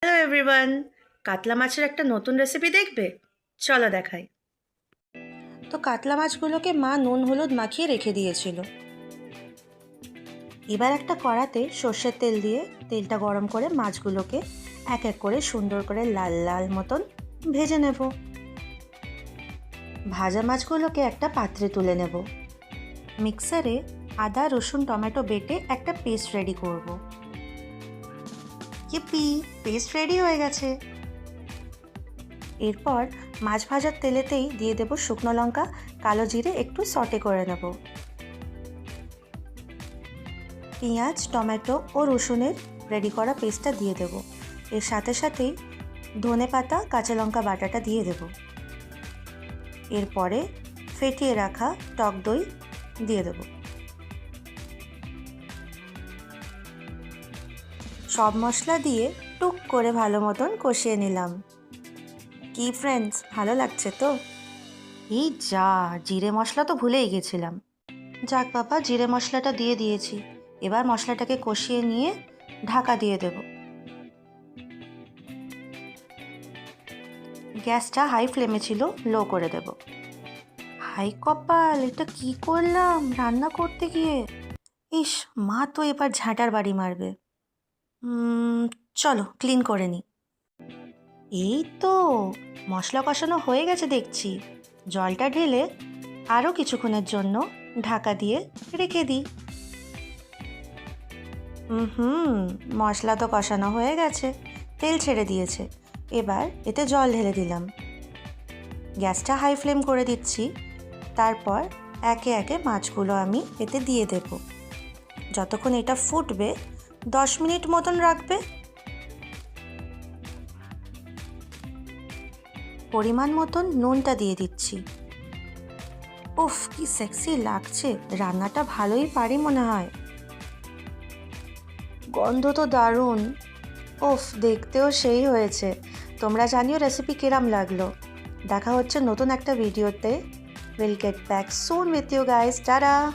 Hello everyone, কাতলা মাছের একটা নতুন রেসিপি দেখবে? চলো দেখাই। তো কাতলা মাছগুলোকে মা নুন হলুদ মাখিয়ে রেখে দিয়েছিল। এবার একটা কড়াতে সর্ষের তেল দিয়ে তেলটা গরম করে মাছগুলোকে এক এক করে সুন্দর করে লাল লাল মতন ভেজে নেব। ভাজা মাছগুলোকে একটা পাত্রে তুলে নেব। মিক্সারে আদা রসুন টমেটো বেটে একটা পেস্ট রেডি করব। ইপ্পি, পেস্ট রেডি হয়ে গেছে। এরপর মাছ ভাজার তেলেতেই দিয়ে দেব শুকনো লঙ্কা, কালো জিরে একটু সটে করে নেব। পেঁয়াজ টমেটো ও রসুনের রেডি করা পেস্টটা দিয়ে দেব। এর সাথে সাথেই ধনে পাতা কাঁচা লঙ্কা বাটাটা দিয়ে দেব। এরপরে ফেটিয়ে রাখা টক দই দিয়ে দেব। সব মশলা দিয়ে টুক করে ভালো মতন কষিয়ে নিলাম। কি ফ্রেন্ডস, ভালো লাগছে তো? এই যা, জিরে মশলা তো ভুলেই গেছিলাম। যাক বাবা, জিরে মশলাটা দিয়ে দিয়েছি। এবার মশলাটাকে কষিয়ে নিয়ে ঢাকা দিয়ে দেব। গ্যাসটা হাই ফ্লেমে ছিল, লো করে দেব। হাই কপাল, এটা কি করলাম রান্না করতে গিয়ে! ইস, মা তো এবার ঝাঁটার বাড়ি মারবে। চলো ক্লিন করে নিই। এই তো মশলা কষানো হয়ে গেছে দেখছি। জলটা ঢেলে আরও কিছুক্ষণের জন্য ঢাকা দিয়ে রেখে দিই। মশলা তো কষানো হয়ে গেছে, তেল ছেড়ে দিয়েছে। এবার এতে জল ঢেলে দিলাম। গ্যাসটা হাই ফ্লেম করে দিচ্ছি। তারপর একে একে মাছগুলো আমি এতে দিয়ে দেব। যতক্ষণ এটা ফুটবে 10 মিনিট মতন রাখবে। পরিমাণ মতন নুনটা দিয়ে দিচ্ছি। উফ, কি সেক্সি লাগছে! রান্নাটা ভালোই পারি মনে হয়। গন্ধ তো দারুণ। উফ, দেখতেও সেই হয়েছে। তোমরা জানিও রেসিপি কিরম লাগলো। দেখা হচ্ছে নতুন একটা ভিডিওতে। Will get back soon with you guys. Tata.